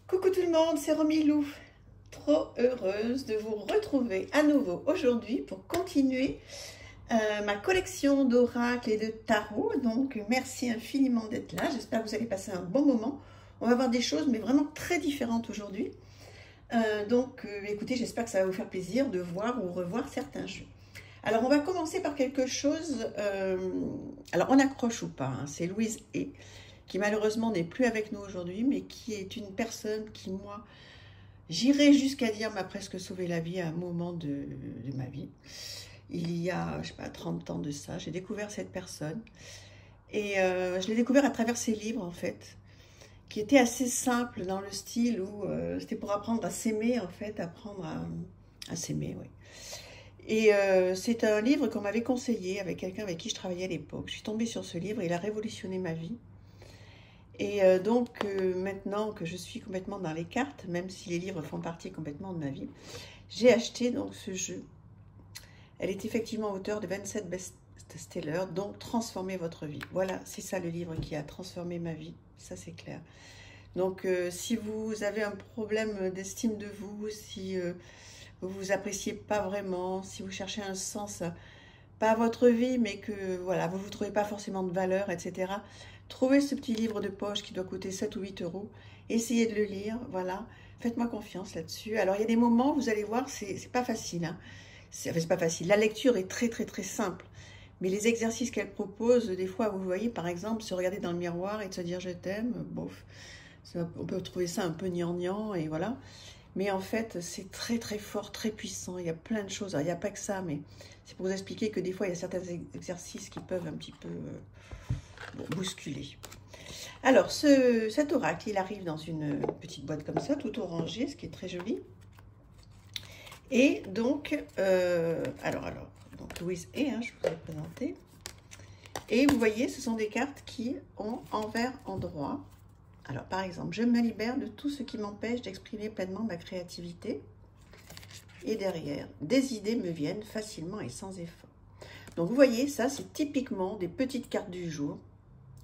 Coucou tout le monde, c'est Romilou. Trop heureuse de vous retrouver à nouveau aujourd'hui pour continuer ma collection d'oracles et de tarot. Donc merci infiniment d'être là. J'espère que vous allez passer un bon moment. On va voir des choses mais vraiment très différentes aujourd'hui. Écoutez, j'espère que ça va vous faire plaisir de voir ou revoir certains jeux. Alors on va commencer par quelque chose, alors on accroche ou pas, hein, c'est Louise E, qui malheureusement n'est plus avec nous aujourd'hui, mais qui est une personne qui, moi, j'irais jusqu'à dire, m'a presque sauvé la vie à un moment de ma vie. Il y a, je sais pas, 30 ans de ça, j'ai découvert cette personne. Et je l'ai découvert à travers ses livres, en fait, qui étaient assez simples dans le style où c'était pour apprendre à s'aimer, en fait, apprendre à s'aimer, oui. Et c'est un livre qu'on m'avait conseillé avec quelqu'un avec qui je travaillais à l'époque. Je suis tombée sur ce livre, il a révolutionné ma vie. Et maintenant que je suis complètement dans les cartes, même si les livres font partie complètement de ma vie, j'ai acheté donc ce jeu. Elle est effectivement auteure de 27 best-sellers, donc transformer votre vie. Voilà, c'est ça le livre qui a transformé ma vie, ça c'est clair. Donc si vous avez un problème d'estime de vous, si vous vous appréciez pas vraiment, si vous cherchez un sens, pas à votre vie, mais que voilà, vous ne vous trouvez pas forcément de valeur, etc. Trouvez ce petit livre de poche qui doit coûter 7 ou 8 euros. Essayez de le lire, voilà. Faites-moi confiance là-dessus. Alors, il y a des moments, vous allez voir, c'est pas facile. Hein. C'est pas facile. La lecture est très, très, très simple. Mais les exercices qu'elle propose, des fois, vous voyez, par exemple, se regarder dans le miroir et de se dire « je t'aime », bof. On peut trouver ça un peu gnangnan et voilà. Mais en fait, c'est très très fort, très puissant. Il y a plein de choses. Alors, il n'y a pas que ça, mais c'est pour vous expliquer que des fois, il y a certains exercices qui peuvent un petit peu bousculer. Alors, cet oracle, il arrive dans une petite boîte comme ça, tout orangé, ce qui est très joli. Et donc, donc Louise E, hein, je vous ai présenté. Et vous voyez, ce sont des cartes qui ont envers endroit. Alors, par exemple, je me libère de tout ce qui m'empêche d'exprimer pleinement ma créativité. Et derrière, des idées me viennent facilement et sans effort. Donc, vous voyez, ça, c'est typiquement des petites cartes du jour.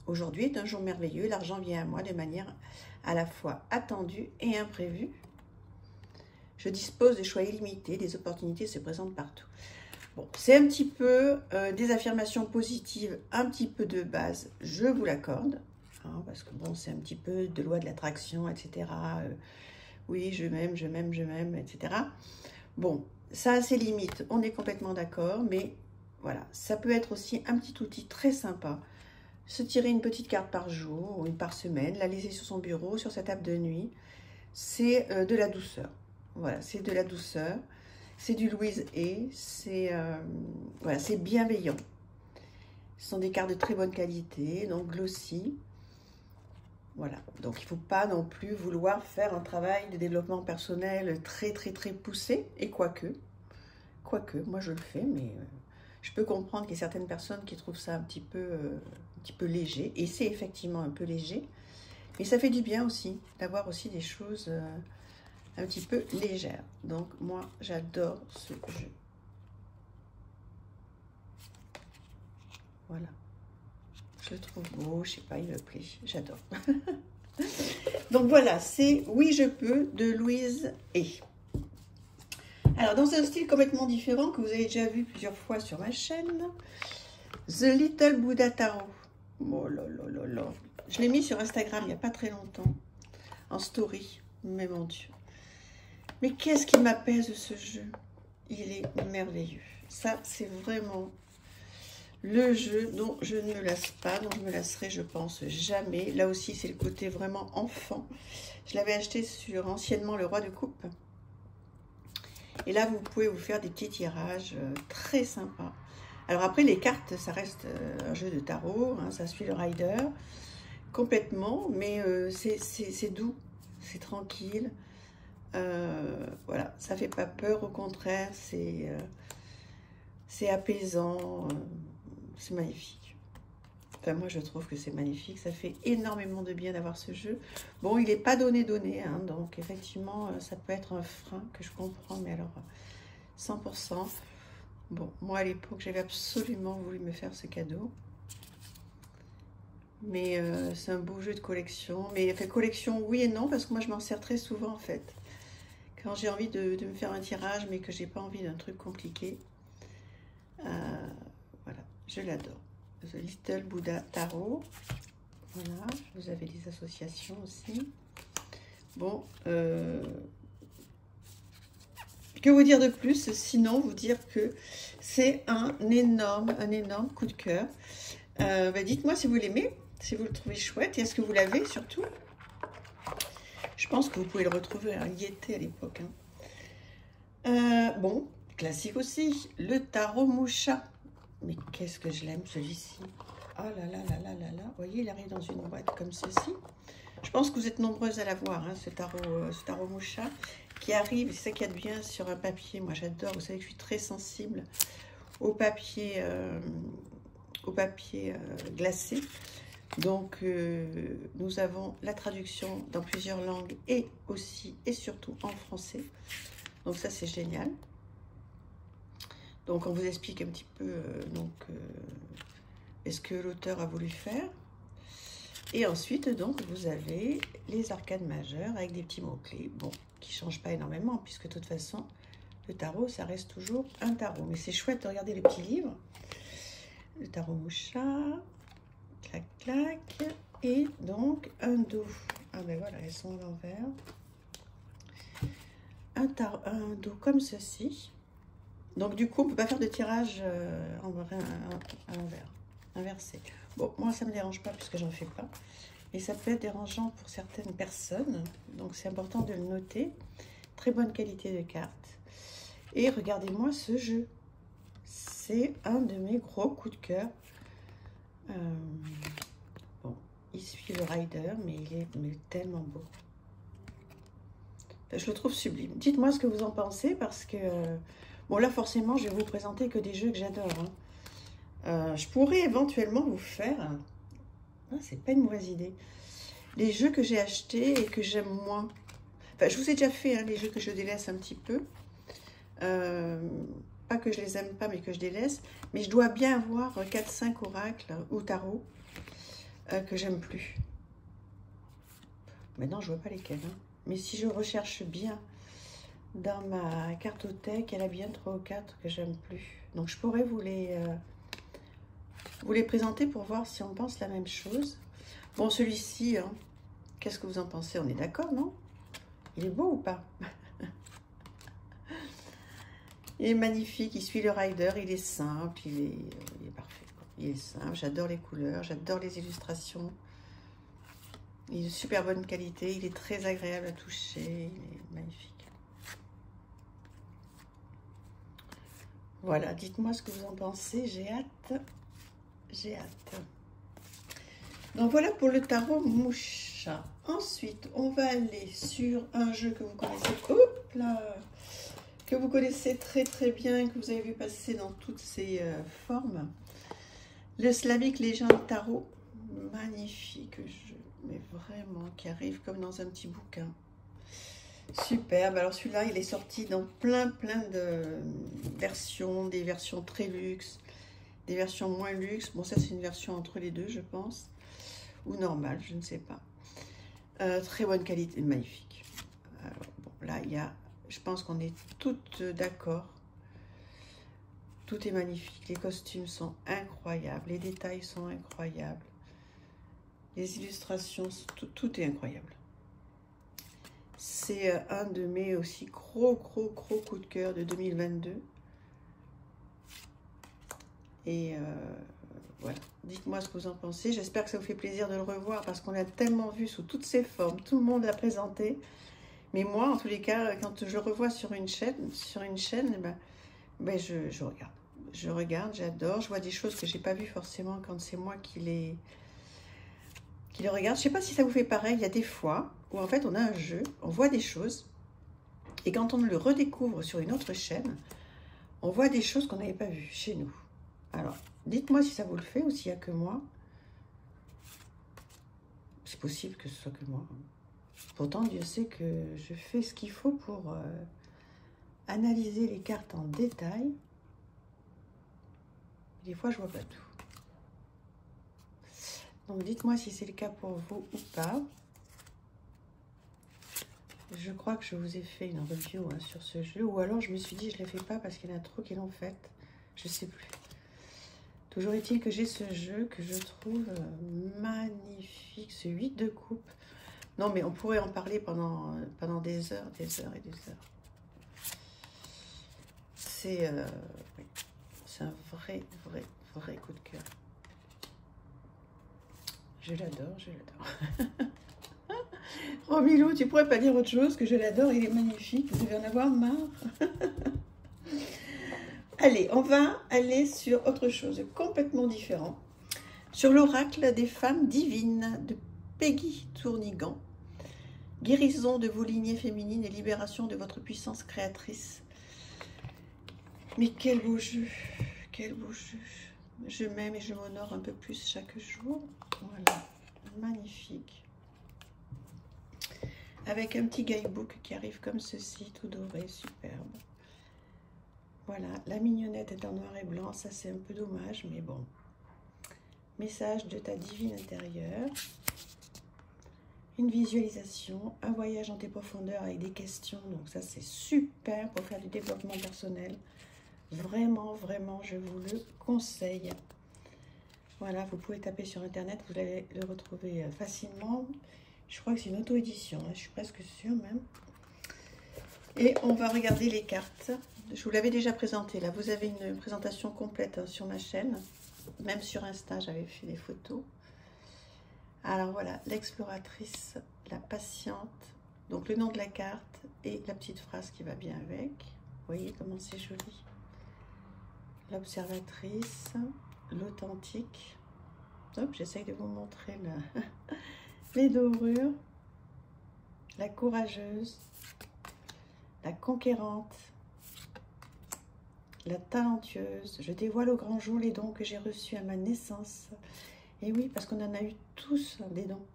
Aujourd'hui est un jour merveilleux, l'argent vient à moi de manière à la fois attendue et imprévue. Je dispose de choix illimités, des opportunités se présentent partout. Bon, c'est un petit peu des affirmations positives, un petit peu de base, je vous l'accorde. Hein, parce que bon, c'est un petit peu de loi de l'attraction, etc. Oui, je m'aime, je m'aime, je m'aime, etc. Bon, ça a ses limites, on est complètement d'accord, mais voilà, ça peut être aussi un petit outil très sympa. Se tirer une petite carte par jour ou une par semaine, la laisser sur son bureau, sur sa table de nuit, c'est de la douceur. Voilà, c'est de la douceur, c'est du Louise E, c'est voilà, c'est bienveillant. Ce sont des cartes de très bonne qualité, donc glossy. Voilà, donc il ne faut pas non plus vouloir faire un travail de développement personnel très très très poussé, et quoique, moi je le fais, mais je peux comprendre qu'il y a certaines personnes qui trouvent ça un petit peu léger, et c'est effectivement un peu léger, mais ça fait du bien aussi, d'avoir aussi des choses un petit peu légères. Donc moi j'adore ce jeu. Voilà. Je le trouve beau, je sais pas, il me plaît, j'adore. Donc voilà, c'est Oui je peux de Louise E. Alors dans un style complètement différent que vous avez déjà vu plusieurs fois sur ma chaîne, The Little Buddha Tarot. Oh là là là là. Je l'ai mis sur Instagram il n'y a pas très longtemps, en story, mais mon Dieu. Mais qu'est-ce qui m'apaise ce jeu? Il est merveilleux. Ça, c'est vraiment le jeu dont je ne me lasse pas, dont je me lasserai, je pense, jamais. Là aussi, c'est le côté vraiment enfant. Je l'avais acheté sur anciennement le Roi de Coupe. Et là, vous pouvez vous faire des petits tirages très sympas. Alors après, les cartes, ça reste un jeu de tarot, hein, ça suit le rider complètement, mais c'est doux, c'est tranquille. Voilà, ça fait pas peur, au contraire, c'est apaisant. C'est magnifique. Enfin, moi, je trouve que c'est magnifique. Ça fait énormément de bien d'avoir ce jeu. Bon, il n'est pas donné, hein, donc effectivement, ça peut être un frein que je comprends, mais alors, 100%. Bon, moi, à l'époque, j'avais absolument voulu me faire ce cadeau. Mais c'est un beau jeu de collection. Mais enfin, collection, oui et non, parce que moi, je m'en sers très souvent, en fait. Quand j'ai envie de me faire un tirage, mais que j'ai pas envie d'un truc compliqué. Voilà, je l'adore. The Little Buddha Tarot. Voilà, vous avez des associations aussi. Bon, que vous dire de plus, sinon vous dire que c'est un énorme coup de cœur. Dites-moi si vous l'aimez, si vous le trouvez chouette, et est-ce que vous l'avez surtout. Je pense que vous pouvez le retrouver, hein, il y était à l'époque. Hein. Bon, classique aussi, le tarot Moucha. Mais qu'est-ce que je l'aime celui-ci. Oh là là là là là là, vous voyez, il arrive dans une boîte comme ceci. Je pense que vous êtes nombreuses à l'avoir, hein, ce tarot Moucha, qui arrive, c'est ça qu'il y a de bien sur un papier. Moi j'adore, vous savez que je suis très sensible au papier glacé. Donc nous avons la traduction dans plusieurs langues et aussi et surtout en français. Donc ça c'est génial. Donc on vous explique un petit peu est-ce que l'auteur a voulu faire. Et ensuite, donc, vous avez les arcades majeures avec des petits mots-clés, bon, qui ne changent pas énormément, puisque de toute façon, le tarot, ça reste toujours un tarot. Mais c'est chouette de regarder les petits livres. Le tarot Moucha, clac, clac, et donc un dos. Ah ben voilà, elles sont à l'envers. Un dos comme ceci. Donc du coup, on ne peut pas faire de tirage à l'envers, inversé. Bon, moi, ça ne me dérange pas puisque j'en fais pas. Et ça peut être dérangeant pour certaines personnes. Donc, c'est important de le noter. Très bonne qualité de carte. Et regardez-moi ce jeu. C'est un de mes gros coups de cœur. Bon, il suit le rider, mais il est tellement beau. Je le trouve sublime. Dites-moi ce que vous en pensez parce que... bon, là, forcément, je vais vous présenter que des jeux que j'adore. Hein. Je pourrais éventuellement vous faire... Ah, c'est pas une mauvaise idée. Les jeux que j'ai achetés et que j'aime moins. Enfin, je vous ai déjà fait hein, les jeux que je délaisse un petit peu. Pas que je les aime pas, mais que je délaisse. Mais je dois bien avoir 4-5 oracles ou tarot que j'aime plus. Maintenant, je vois pas lesquels. Hein. Mais si je recherche bien dans ma cartothèque, il y en a bien 3 ou 4 que j'aime plus. Donc, je pourrais vous les présenter pour voir si on pense la même chose. Bon, celui-ci, hein, qu'est-ce que vous en pensez? On est d'accord, non? Il est beau ou pas? Il est magnifique, il suit le rider, il est simple, il est parfait. Il est simple, j'adore les couleurs, j'adore les illustrations. Il est de super bonne qualité, il est très agréable à toucher, il est magnifique. Voilà, dites-moi ce que vous en pensez, j'ai hâte. J'ai hâte. Donc voilà pour le tarot Moucha. Ensuite, on va aller sur un jeu que vous connaissez. Hop là, que vous connaissez très très bien, que vous avez vu passer dans toutes ses formes. Le Slavic Legend Tarot. Magnifique jeu, mais vraiment qui arrive comme dans un petit bouquin. Superbe. Alors celui-là, il est sorti dans plein de versions, des versions très luxe, des versions moins luxe. Bon, ça c'est une version entre les deux, je pense. Ou normale, je ne sais pas. Très bonne qualité, magnifique. Alors, bon, là, il y a, je pense qu'on est toutes d'accord. Tout est magnifique. Les costumes sont incroyables. Les détails sont incroyables. Les illustrations, tout est incroyable. C'est un de mes aussi gros coups de cœur de 2022. Et voilà, dites-moi ce que vous en pensez. J'espère que ça vous fait plaisir de le revoir parce qu'on l'a tellement vu sous toutes ses formes. Tout le monde l'a présenté. Mais moi, en tous les cas, quand je le revois sur une chaîne, je regarde. Je regarde, j'adore. Je vois des choses que j'ai pas vues forcément quand c'est moi qui les regarde. Je sais pas si ça vous fait pareil. Il y a des fois où en fait on a un jeu, on voit des choses. Et quand on le redécouvre sur une autre chaîne, on voit des choses qu'on n'avait pas vues chez nous. Alors, dites-moi si ça vous le fait ou s'il n'y a que moi. C'est possible que ce soit que moi. Pourtant, Dieu sait que je fais ce qu'il faut pour analyser les cartes en détail. Des fois, je vois pas tout. Donc dites-moi si c'est le cas pour vous ou pas. Je crois que je vous ai fait une review sur ce jeu. Ou alors je me suis dit je ne le fais pas parce qu'il y en a trop qui l'ont fait. Je ne sais plus. Toujours est-il que j'ai ce jeu que je trouve magnifique. Ce 8 de coupe. Non mais on pourrait en parler pendant des heures et des heures. C'est un vrai coup de cœur. Je l'adore, je l'adore. Romilou, tu pourrais pas dire autre chose que je l'adore, il est magnifique, vous devez en avoir marre. Allez, on va aller sur autre chose complètement différent. Sur l'oracle des femmes divines de Peggy Tournigan. Guérison de vos lignées féminines et libération de votre puissance créatrice. Mais quel beau jeu, quel beau jeu. Je m'aime et je m'honore un peu plus chaque jour. Voilà, magnifique. Avec un petit guidebook qui arrive comme ceci, tout doré, superbe. Voilà, la mignonnette est en noir et blanc, ça c'est un peu dommage, mais bon. Message de ta divine intérieure. Une visualisation, un voyage dans tes profondeurs avec des questions, donc ça c'est super pour faire du développement personnel. Vraiment, vraiment, je vous le conseille. Voilà, vous pouvez taper sur internet, vous allez le retrouver facilement. Je crois que c'est une auto-édition, hein, je suis presque sûre même. Et on va regarder les cartes. Je vous l'avais déjà présenté, là vous avez une présentation complète hein, sur ma chaîne. Même sur Insta, j'avais fait des photos. Alors voilà, l'exploratrice, la patiente. Donc le nom de la carte et la petite phrase qui va bien avec. Vous voyez comment c'est joli. L'observatrice, l'authentique. Hop, j'essaye de vous montrer les dorures. La courageuse, la conquérante, la talentueuse. Je dévoile au grand jour les dons que j'ai reçus à ma naissance. Et oui, parce qu'on en a eu tous des dons.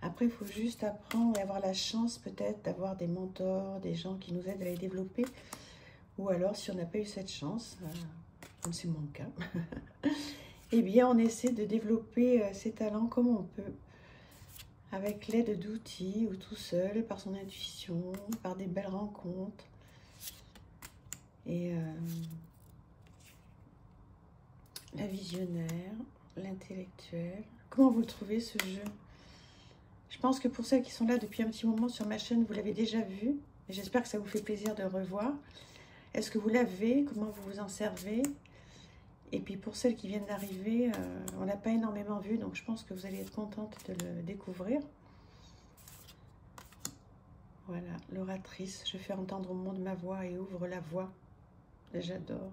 Après, il faut juste apprendre et avoir la chance peut-être d'avoir des mentors, des gens qui nous aident à les développer. Ou alors, si on n'a pas eu cette chance, comme c'est mon cas, eh bien, on essaie de développer ses talents comme on peut. Avec l'aide d'outils ou tout seul, par son intuition, par des belles rencontres. Et la visionnaire, l'intellectuel. Comment vous le trouvez ce jeu? Je pense que pour celles qui sont là depuis un petit moment sur ma chaîne, vous l'avez déjà vu. Et j'espère que ça vous fait plaisir de le revoir. Est-ce que vous l'avez? Comment vous vous en servez? Et puis pour celles qui viennent d'arriver, on l'a pas énormément vu, donc je pense que vous allez être contente de le découvrir. Voilà, l'oratrice. Je fais entendre au monde ma voix et ouvre la voie. J'adore.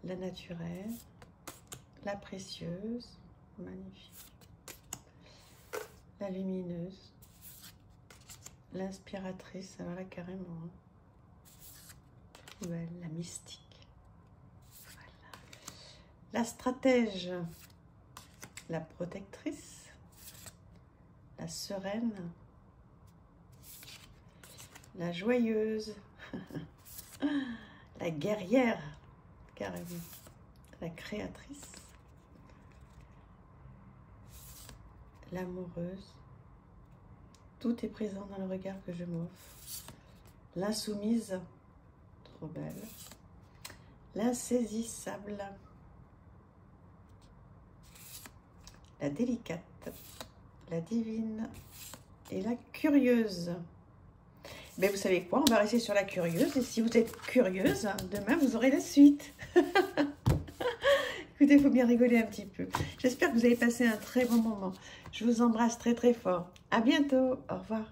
La naturelle, la précieuse, magnifique. La lumineuse, l'inspiratrice, alors là carrément. Hein. Ouais, la mystique. La stratège, la protectrice, la sereine, la joyeuse, la guerrière, carrément, la créatrice, l'amoureuse. Tout est présent dans le regard que je m'offre. L'insoumise, trop belle, l'insaisissable, la délicate, la divine et la curieuse. Mais vous savez quoi, on va rester sur la curieuse. Et si vous êtes curieuse, demain vous aurez la suite. Écoutez, il faut bien rigoler un petit peu. J'espère que vous avez passé un très bon moment. Je vous embrasse très très fort. À bientôt. Au revoir.